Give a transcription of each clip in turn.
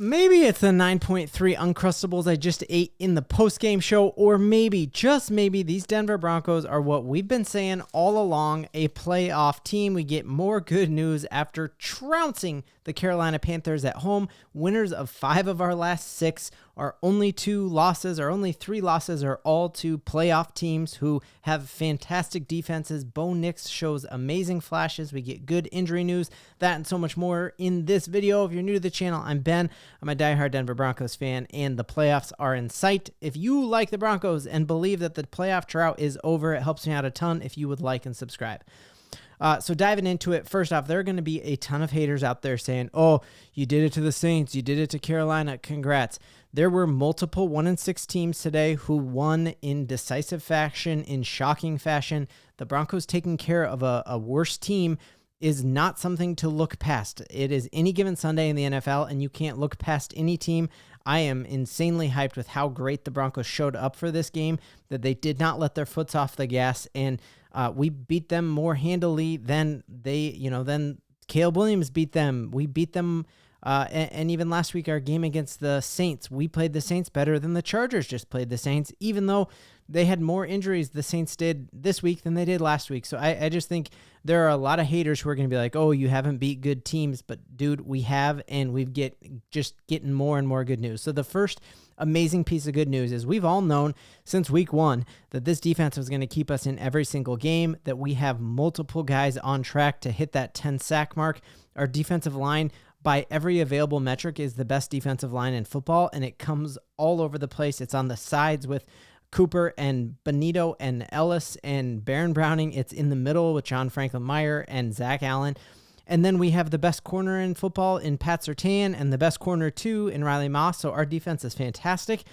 Maybe it's the 9.3 Uncrustables I just ate in the post-game show, or maybe, just maybe, these Denver Broncos are what we've been saying all along, a playoff team. We get more good news after trouncing the Carolina Panthers at home. Winners of 5 of our last 6. Our only 3 losses are all to playoff teams who have fantastic defenses. Bo Nix shows amazing flashes. We get good injury news, that and so much more in this video. If you're new to the channel, I'm Ben. I'm a diehard Denver Broncos fan, and the playoffs are in sight. If you like the Broncos and believe that the playoff drought is over, it helps me out a ton if you would like and subscribe. So diving into it, first off, there are going to be a ton of haters out there saying, oh, you did it to the Saints, you did it to Carolina, congrats. There were multiple 1-6 teams today who won in decisive fashion, in shocking fashion. The Broncos taking care of a worse team is not something to look past. It is any given Sunday in the NFL, and you can't look past any team. I am insanely hyped with how great the Broncos showed up for this game, that they did not let their foots off the gas, and we beat them more handily than than Caleb Williams beat them. We beat them, and even last week, our game against the Saints, we played the Saints better than the Chargers just played the Saints, even though they had more injuries the Saints did this week than they did last week. So I just think there are a lot of haters who are going to be like, oh, you haven't beat good teams. But, dude, we have, and we've just getting more and more good news. So the first amazing piece of good news is we've all known since week 1 that this defense was going to keep us in every single game, that we have multiple guys on track to hit that 10-sack mark. Our defensive line, by every available metric, is the best defensive line in football, and it comes all over the place. It's on the sides with Cooper and Benito and Ellis and Baron Browning. It's in the middle with John Franklin Meyer and Zach Allen. And then we have the best corner in football in Pat Surtain, and the best corner too in Riley Moss. So our defense is fantastic.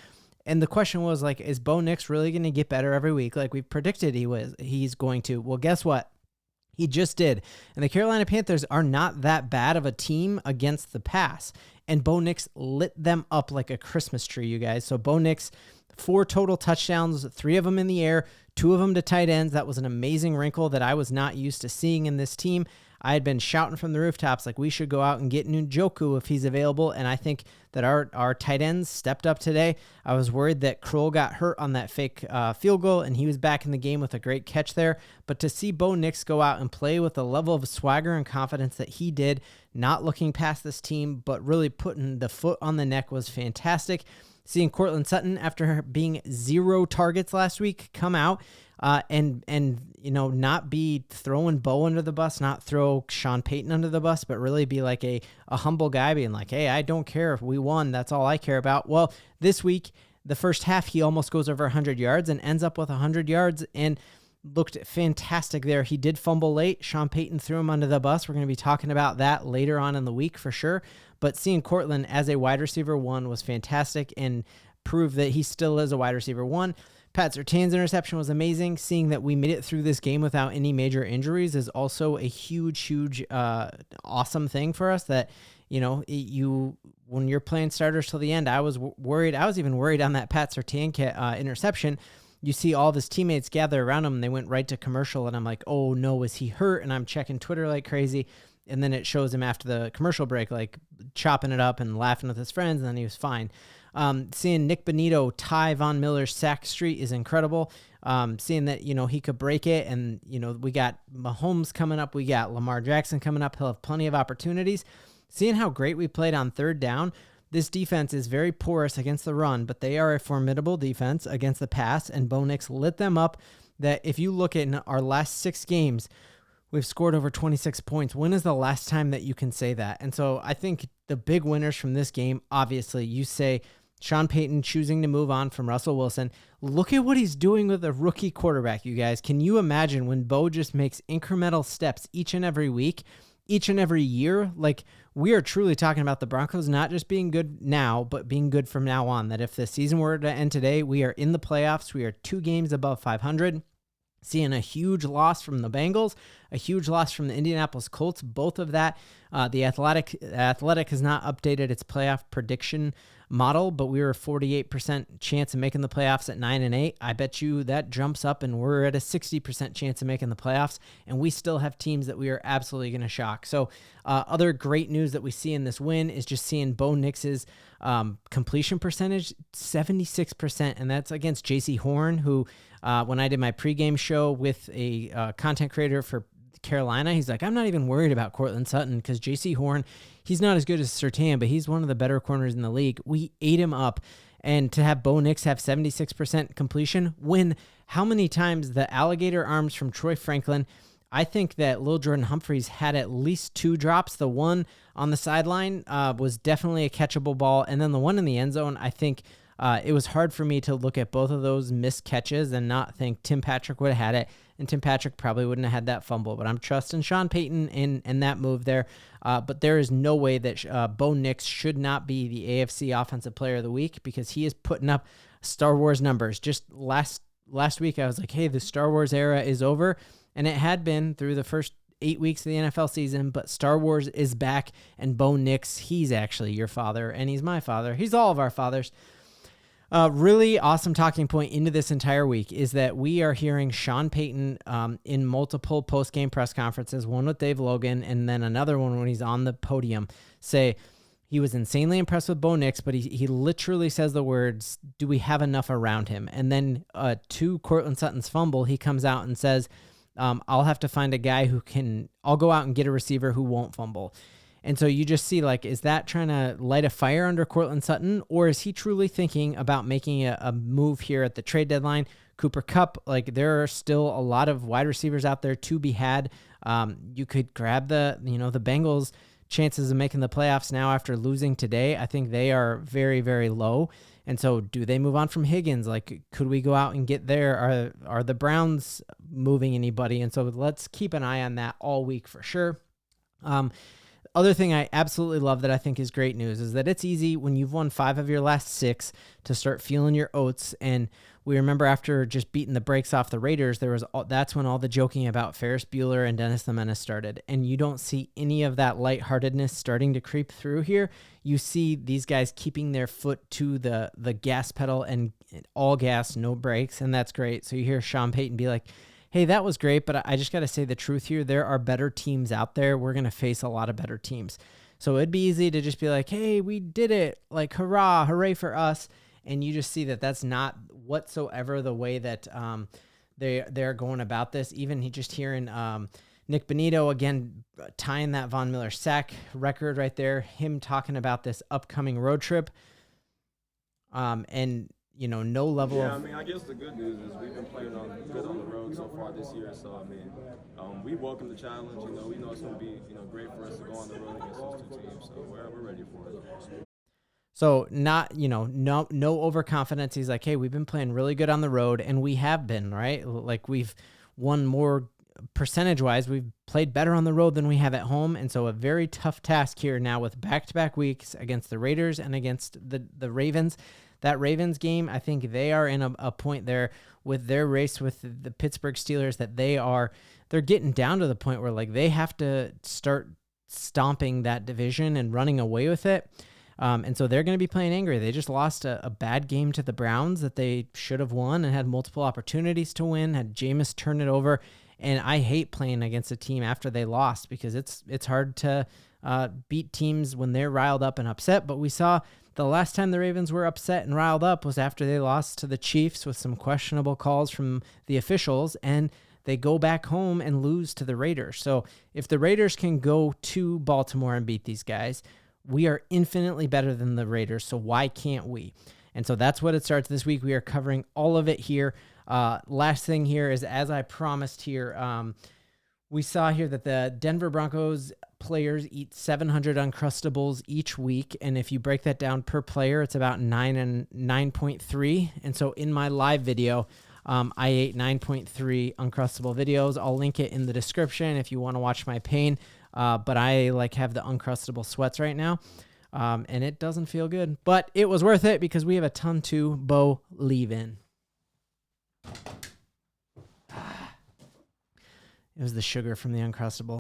And the question was, like, is Bo Nix really going to get better every week like we predicted he's going to? Well, guess what? He just did. And the Carolina Panthers are not that bad of a team against the pass. And Bo Nix lit them up like a Christmas tree, you guys. So Bo Nix, 4 total touchdowns, 3 of them in the air, 2 of them to tight ends. That was an amazing wrinkle that I was not used to seeing in this team. I had been shouting from the rooftops like we should go out and get Njoku if he's available, and I think that our tight ends stepped up today. I was worried that Kroll got hurt on that fake field goal, and he was back in the game with a great catch there. But to see Bo Nix go out and play with the level of swagger and confidence that he did, not looking past this team, but really putting the foot on the neck, was fantastic. Seeing Courtland Sutton, after being 0 targets last week, come out and not be throwing Bo under the bus, not throw Sean Payton under the bus, but really be like a humble guy, being like, hey, I don't care if we won. That's all I care about. Well, this week, the first half, he almost goes over 100 yards and ends up with 100 yards and looked fantastic there. He did fumble late. Sean Payton threw him under the bus. We're going to be talking about that later on in the week for sure. But seeing Courtland as a wide receiver 1 was fantastic and proved that he still is a wide receiver 1. Pat Surtain's interception was amazing. Seeing that we made it through this game without any major injuries is also a huge, awesome thing for us. That, when you're playing starters till the end, I was worried. I was even worried on that Pat Surtain interception. You see all of his teammates gather around him, and they went right to commercial, and I'm like, oh no, is he hurt? And I'm checking Twitter like crazy, and then it shows him after the commercial break, like chopping it up and laughing with his friends, and then he was fine. Seeing Nick Benito tie Von Miller's sack streak is incredible. Seeing that, he could break it, and, we got Mahomes coming up, we got Lamar Jackson coming up, he'll have plenty of opportunities. Seeing how great we played on 3rd down. This defense is very porous against the run, but they are a formidable defense against the pass, and Bo Nix lit them up. That if you look at our last 6 games, we've scored over 26 points. When is the last time that you can say that? And so I think the big winners from this game, obviously, you say Sean Payton choosing to move on from Russell Wilson. Look at what he's doing with a rookie quarterback, you guys. Can you imagine when Bo just makes incremental steps each and every week, each and every year? Like, we are truly talking about the Broncos not just being good now, but being good from now on. That if the season were to end today, we are in the playoffs. We are 2 games above 500. Seeing a huge loss from the Bengals, a huge loss from the Indianapolis Colts. Both of that, the Athletic has not updated its playoff prediction model, but we were a 48% chance of making the playoffs at 9-8. I bet you that jumps up and we're at a 60% chance of making the playoffs, and we still have teams that we are absolutely going to shock. So other great news that we see in this win is just seeing Bo Nix's completion percentage, 76%, and that's against JC Horn, who when I did my pregame show with a content creator for Carolina, he's like, I'm not even worried about Cortland Sutton because JC Horn, he's not as good as Surtain, but he's one of the better corners in the league. We ate him up. And to have Bo Nix have 76% completion, when how many times the alligator arms from Troy Franklin, I think that Lil Jordan Humphreys had at least 2 drops. The one on the sideline was definitely a catchable ball. And then the one in the end zone, I think it was hard for me to look at both of those missed catches and not think Tim Patrick would have had it. And Tim Patrick probably wouldn't have had that fumble. But I'm trusting Sean Payton in that move there. But there is no way that Bo Nix should not be the AFC Offensive Player of the Week because he is putting up Star Wars numbers. Just last week, I was like, hey, the Star Wars era is over. And it had been through the first 8 weeks of the NFL season, but Star Wars is back, and Bo Nix, he's actually your father, and he's my father. He's all of our fathers. Really awesome talking point into this entire week is that we are hearing Sean Payton in multiple post-game press conferences, one with Dave Logan, and then another one when he's on the podium, say he was insanely impressed with Bo Nix, but he literally says the words, do we have enough around him? And then to Cortland Sutton's fumble, he comes out and says, I'll have to find a guy I'll go out and get a receiver who won't fumble. And so you just see, like, is that trying to light a fire under Cortland Sutton, or is he truly thinking about making a move here at the trade deadline? Cooper Kupp, like, there are still a lot of wide receivers out there to be had. You could grab the Bengals' chances of making the playoffs now after losing today. I think they are very, very low. And so do they move on from Higgins? Like, could we go out and get there? Are the Browns moving anybody? And so let's keep an eye on that all week for sure. Other thing I absolutely love that I think is great news is that it's easy when you've won 5 of your last 6 to start feeling your oats. And we remember after just beating the brakes off the Raiders, that's when all the joking about Ferris Bueller and Dennis the Menace started. And you don't see any of that lightheartedness starting to creep through here. You see these guys keeping their foot to the gas pedal and all gas, no brakes, and that's great. So you hear Sean Payton be like, hey, that was great, but I just got to say the truth here. There are better teams out there. We're going to face a lot of better teams. So it'd be easy to just be like, hey, we did it. Like, hooray for us. And you just see that that's not whatsoever the way that they're going about this. Even just hearing Nick Bonito, again, tying that Von Miller sack record right there, him talking about this upcoming road trip. And no level of... Yeah, I mean, I guess the good news is we've been playing good on the road so far this year. So, I mean, we welcome the challenge. We know it's going to be, great for us to go on the road against those 2 teams. So, we're ready for it. So, not, no overconfidence. He's like, hey, we've been playing really good on the road, and we have been, right? Like, we've won more percentage-wise. We've played better on the road than we have at home, and so a very tough task here now with back-to-back weeks against the Raiders and against the Ravens. That Ravens game, I think they are in a point there with their race with the Pittsburgh Steelers that they're getting down to the point where, like, they have to start stomping that division and running away with it. And so they're going to be playing angry. They just lost a bad game to the Browns that they should have won and had multiple opportunities to win, had Jameis turn it over. And I hate playing against a team after they lost because it's hard to beat teams when they're riled up and upset. But we saw the last time the Ravens were upset and riled up was after they lost to the Chiefs with some questionable calls from the officials, and they go back home and lose to the Raiders. So if the Raiders can go to Baltimore and beat these guys, we are infinitely better than the Raiders, so why can't we? And so that's what it starts this week. We are covering all of it here. Last thing here is, as I promised here, we saw here that the Denver Broncos players eat 700 Uncrustables each week, and if you break that down per player, it's about 9.3. And so in my live video, I ate 9.3 Uncrustable videos. I'll link it in the description if you want to watch my pain. But I have the Uncrustable sweats right now, and it doesn't feel good, but it was worth it because we have a ton to Bo-LIEVE in. It was the sugar from the Uncrustable.